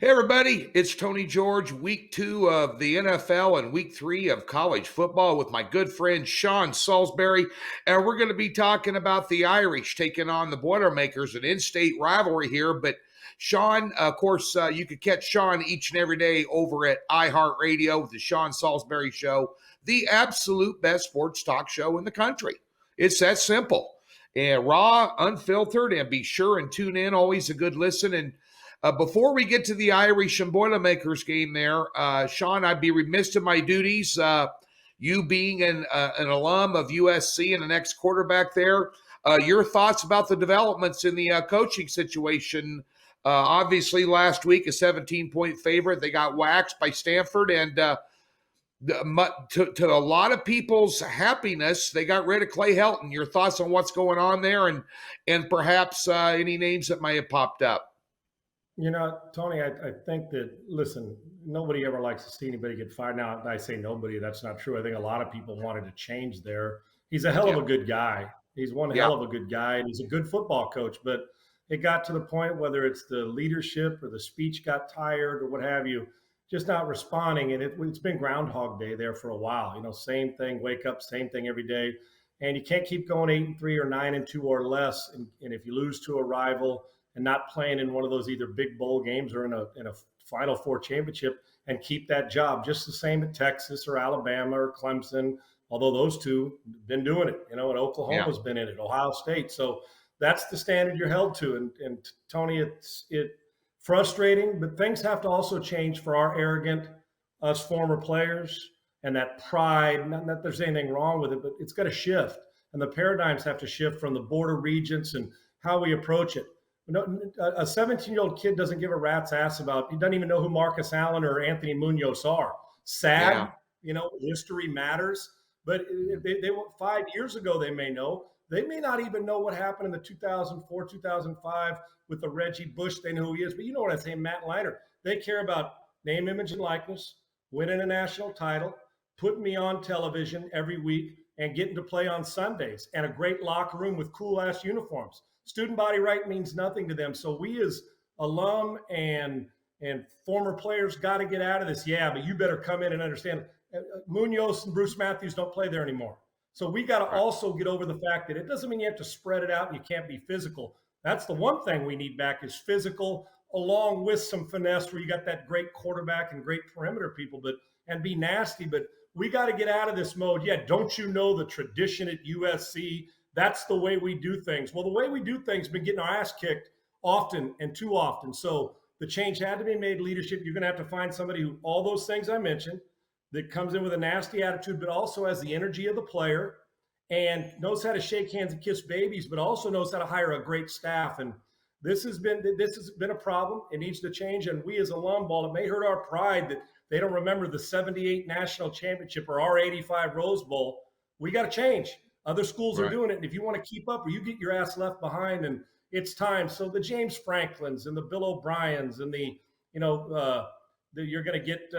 Hey everybody, it's Tony George, week 2 of the NFL and week 3 of college football with my good friend Sean Salisbury. And we're going to be talking about the Irish taking on the Boilermakers, an in-state rivalry here. But Sean, of course, you could catch Sean each and every day over at iHeartRadio with the Sean Salisbury Show, the absolute best sports talk show in the country. It's that simple. And raw, unfiltered, and be sure and tune in. Always a good listen. And before we get to the Irish and Boilermakers game there, Sean, I'd be remiss in my duties. You being an alum of USC and an ex-quarterback there, your thoughts about the developments in the coaching situation. Obviously, last week, a 17-point favorite. They got waxed by Stanford, and to a lot of people's happiness, they got rid of Clay Helton. Your thoughts on what's going on there and perhaps any names that might have popped up? Tony, I think that, listen, nobody ever likes to see anybody get fired. Now, I say nobody, that's not true. I think a lot of people wanted to change there. He's a hell of a good guy. He's one hell of a good guy, and he's a good football coach. But it got to the point, whether it's the leadership or the speech got tired or what have you, just not responding. And it's been Groundhog Day there for a while. Same thing, wake up, same thing every day. And you can't keep going 8-3 or 9-2 or less. And if you lose to a rival and not playing in one of those either big bowl games or in a Final Four championship and keep that job. Just the same at Texas or Alabama or Clemson, although those two have been doing it, and Oklahoma's been in it, Ohio State. So that's the standard you're held to. And Tony, it's frustrating, but things have to also change for our arrogant, us former players, and that pride. Not that there's anything wrong with it, but it's got to shift. And the paradigms have to shift from the Board of Regents and how we approach it. A 17-year-old kid doesn't give a rat's ass about, he doesn't even know who Marcus Allen or Anthony Munoz are. Sad, history matters. But if they 5 years ago, they may know. They may not even know what happened in the 2004, 2005 with the Reggie Bush. They know who he is. But you know what I'm saying, Matt Leinart. They care about name, image, and likeness, winning a national title, putting me on television every week, and getting to play on Sundays, and a great locker room with cool-ass uniforms. Student body right means nothing to them. So we as alum and former players got to get out of this. Yeah, but you better come in and understand. Munoz and Bruce Matthews don't play there anymore. So we got to also get over the fact that it doesn't mean you have to spread it out and you can't be physical. That's the one thing we need back is physical, along with some finesse where you got that great quarterback and great perimeter people, and be nasty. But we got to get out of this mode. Yeah, don't you know the tradition at USC? That's the way we do things. Well, the way we do things has been getting our ass kicked often and too often. So the change had to be made. Leadership, you're going to have to find somebody who, all those things I mentioned, that comes in with a nasty attitude, but also has the energy of the player and knows how to shake hands and kiss babies, but also knows how to hire a great staff. And this has been a problem. It needs to change. And we as alum ball, it may hurt our pride that they don't remember the 78 national championship or our 85 Rose Bowl. We got to change. Other schools are doing it. And if you want to keep up or you get your ass left behind, and it's time. So the James Franklins and the Bill O'Briens and you're going to get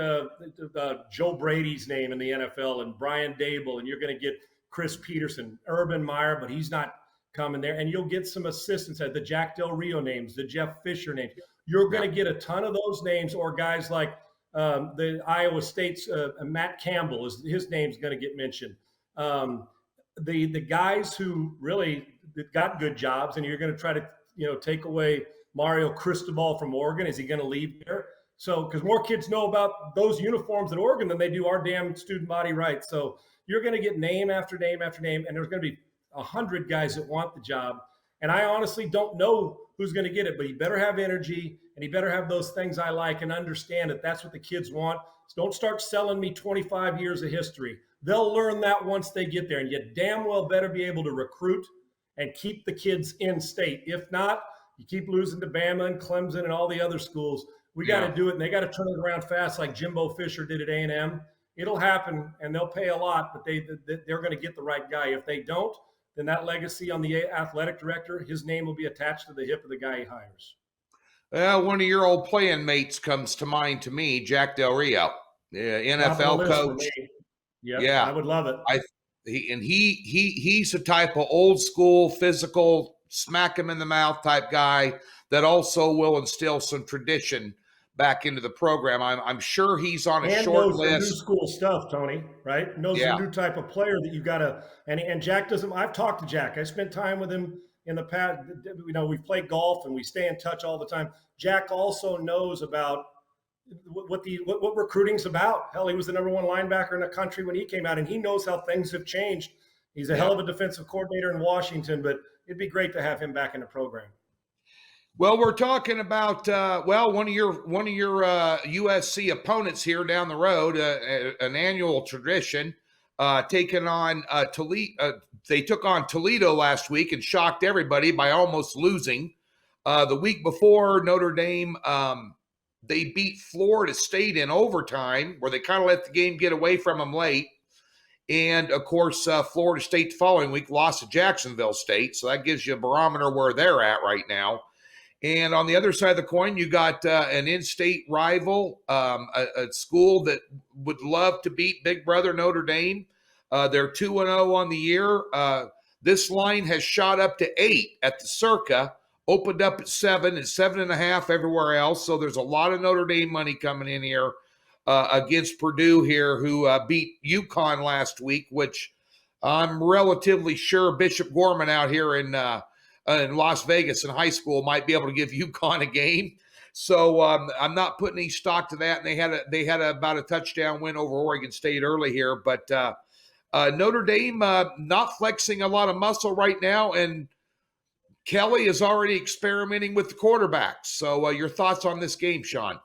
Joe Brady's name in the NFL and Brian Dable, and you're going to get Chris Peterson, Urban Meyer, but he's not coming there. And you'll get some assistants, the Jack Del Rio names, the Jeff Fisher names. You're going to get a ton of those names, or guys like the Iowa State's Matt Campbell, his name's going to get mentioned. The guys who really got good jobs, and you're going to try to take away Mario Cristobal from Oregon. Is he going to leave there? So because more kids know about those uniforms at Oregon than they do our damn student body rights. So you're going to get name after name after name, and there's going to be 100 guys that want the job. And I honestly don't know who's going to get it, but he better have energy, and he better have those things I like, and understand that that's what the kids want. So don't start selling me 25 years of history. They'll learn that once they get there, and you damn well better be able to recruit and keep the kids in state. If not, you keep losing to Bama and Clemson and all the other schools. We got to do it, and they got to turn it around fast like Jimbo Fisher did at A&M. It'll happen, and they'll pay a lot, but they're going to get the right guy. If they don't, then that legacy on the athletic director, his name will be attached to the hip of the guy he hires. One of your old playing mates comes to mind to me, Jack Del Rio, NFL coach. Yeah, I would love it. He's the type of old school, physical, smack him in the mouth type guy that also will instill some tradition back into the program. I'm sure he's on a And short knows the new list. school stuff, Tony, right? Knows the Yeah. new type of player that you got to, and Jack doesn't, I've talked to Jack. I spent time with him in the past. We play golf and we stay in touch all the time. Jack also knows about what recruiting's about. Hell, he was the number one linebacker in the country when he came out, and he knows how things have changed. He's a hell of a defensive coordinator in Washington, but it'd be great to have him back in the program. Well, we're talking about one of your USC opponents here down the road, an annual tradition, taking on Toledo. They took on Toledo last week and shocked everybody by almost losing. The week before, Notre Dame, they beat Florida State in overtime, where they kind of let the game get away from them late. And, of course, Florida State the following week lost to Jacksonville State, so that gives you a barometer where they're at right now. And on the other side of the coin, you got an in-state rival, a school that would love to beat Big Brother Notre Dame. They're 2-0 on the year. This line has shot up to 8 at the Circa, opened up at 7 and 7.5 everywhere else. So there's a lot of Notre Dame money coming in here against Purdue here, who beat UConn last week, which I'm relatively sure Bishop Gorman out here in Las Vegas in high school might be able to give UConn a game. So I'm not putting any stock to that. And they had about a touchdown win over Oregon State early here. But Notre Dame not flexing a lot of muscle right now. And Kelly is already experimenting with the quarterbacks. So your thoughts on this game, Sean?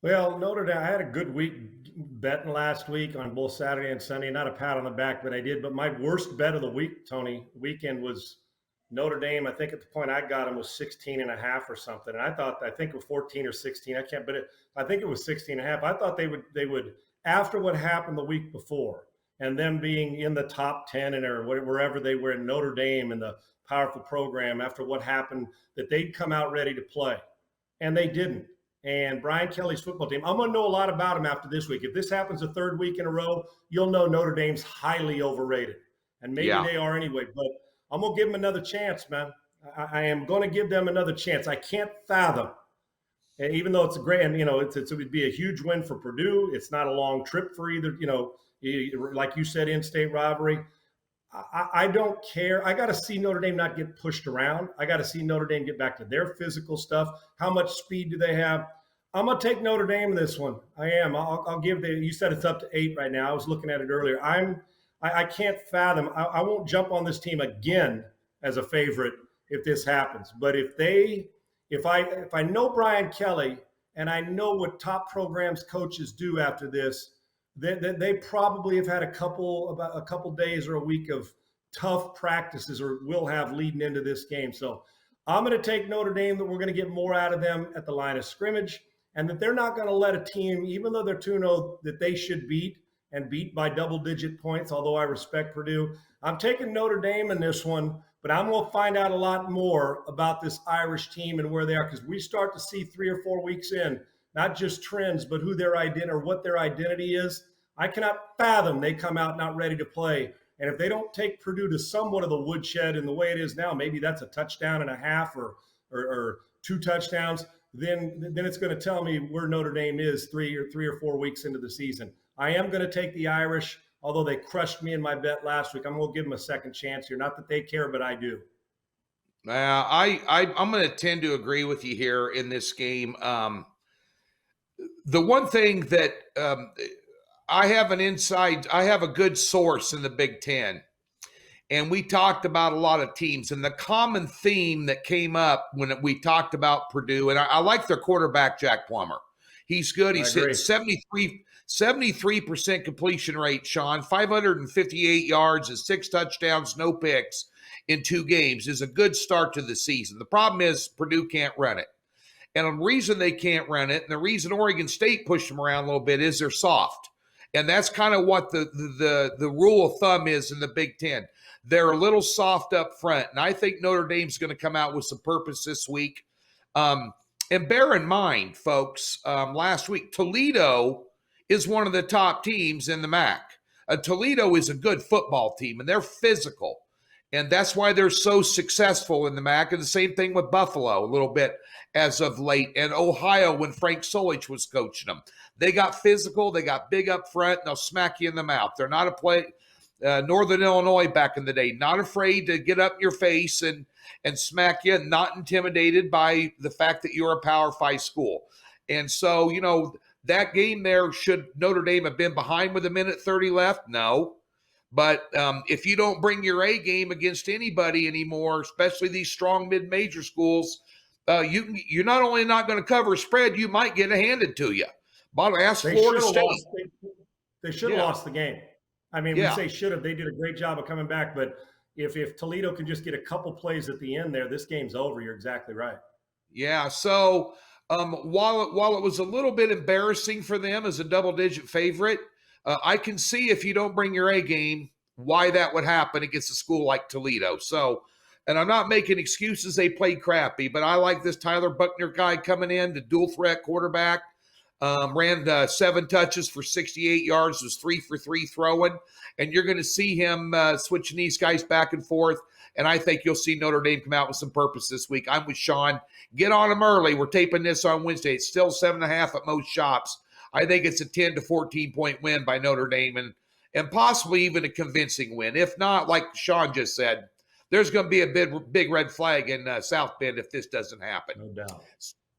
Well, Notre Dame, I had a good week betting last week on both Saturday and Sunday. Not a pat on the back, but I did. But my worst bet of the week, Tony, weekend was Notre Dame. I think at the point I got them was 16.5 or something. And I think it was 14 or 16. I can't, but I think it was 16.5. I thought they would, after what happened the week before and them being in the top 10 and or wherever they were in Notre Dame and the powerful program after what happened, that they'd come out ready to play. And they didn't. And Brian Kelly's football team, I'm going to know a lot about him after this week. If this happens a third week in a row, you'll know Notre Dame's highly overrated. And maybe they are anyway, but I'm going to give them another chance, man. I am going to give them another chance. I can't fathom, and even though it's a great, and it would be a huge win for Purdue. It's not a long trip for either, like you said, in-state rivalry. I don't care. I got to see Notre Dame not get pushed around. I got to see Notre Dame get back to their physical stuff. How much speed do they have? I'm going to take Notre Dame in this one. I am. I'll give you said it's up to 8 right now. I was looking at it earlier. I can't fathom. I won't jump on this team again as a favorite if this happens. But if I know Brian Kelly and I know what top programs coaches do after this, they probably have had a couple days or a week of tough practices or will have leading into this game. So I'm going to take Notre Dame that we're going to get more out of them at the line of scrimmage, and that they're not going to let a team, even though they're 2-0, that they should beat and beat by double-digit points, although I respect Purdue. I'm taking Notre Dame in this one, but I'm going to find out a lot more about this Irish team and where they are, because we start to see 3 or 4 weeks in, not just trends, but who their identity or what their identity is. I cannot fathom they come out not ready to play. And if they don't take Purdue to somewhat of the woodshed in the way it is now, maybe that's a touchdown and a half or 2 touchdowns, then it's going to tell me where Notre Dame is 3 or 4 weeks into the season. I am going to take the Irish, although they crushed me in my bet last week. I'm going to give them a second chance here. Not that they care, but I do. I'm going to tend to agree with you here in this game. The one thing that I have a good source in the Big Ten. And we talked about a lot of teams, and the common theme that came up when we talked about Purdue, and I like their quarterback, Jack Plummer. He's good. He's hit 73% completion rate, Sean, 558 yards and 6 touchdowns, no picks in 2 games is a good start to the season. The problem is Purdue can't run it. And the reason they can't run it, and the reason Oregon State pushed them around a little bit, is they're soft. And that's kind of what the rule of thumb is in the Big Ten. They're a little soft up front, and I think Notre Dame's going to come out with some purpose this week. And bear in mind, folks, last week, Toledo is one of the top teams in the MAC. Toledo is a good football team, and they're physical. And that's why they're so successful in the MAC. And the same thing with Buffalo a little bit as of late. And Ohio, when Frank Solich was coaching them, they got physical, they got big up front, and they'll smack you in the mouth. They're not a play. Northern Illinois back in the day, not afraid to get up in your face and smack you, not intimidated by the fact that you're a Power 5 school. And so, that game there, should Notre Dame have been behind with 1:30 left? No. But if you don't bring your A game against anybody anymore, especially these strong mid-major schools, you're not only not going to cover a spread, you might get it handed to you. But ask Florida State. They should have lost the game. I mean, we say should have. They did a great job of coming back. But if Toledo can just get a couple plays at the end there, this game's over. You're exactly right. Yeah. So while it was a little bit embarrassing for them as a double-digit favorite, I can see if you don't bring your A game, why that would happen against a school like Toledo. So, and I'm not making excuses. They played crappy, but I like this Tyler Buckner guy coming in, the dual threat quarterback. Ran 7 touches for 68 yards, was 3 for 3 throwing. And you're going to see him switching these guys back and forth. And I think you'll see Notre Dame come out with some purpose this week. I'm with Sean. Get on them early. We're taping this on Wednesday. It's still 7.5 at most shops. I think it's a 10 to 14 point win by Notre Dame and possibly even a convincing win. If not, like Sean just said, there's going to be a big red flag in South Bend if this doesn't happen. No doubt.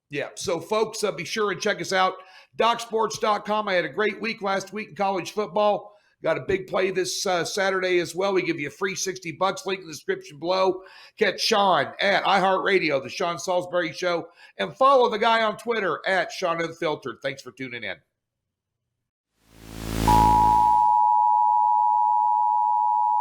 Yeah. So, folks, be sure and check us out. DocSports.com. I had a great week last week in college football. Got a big play this Saturday as well. We give you a free $60. Link in the description below. Catch Sean at iHeartRadio, The Sean Salisbury Show, and follow the guy on Twitter at Sean Unfiltered. Thanks for tuning in.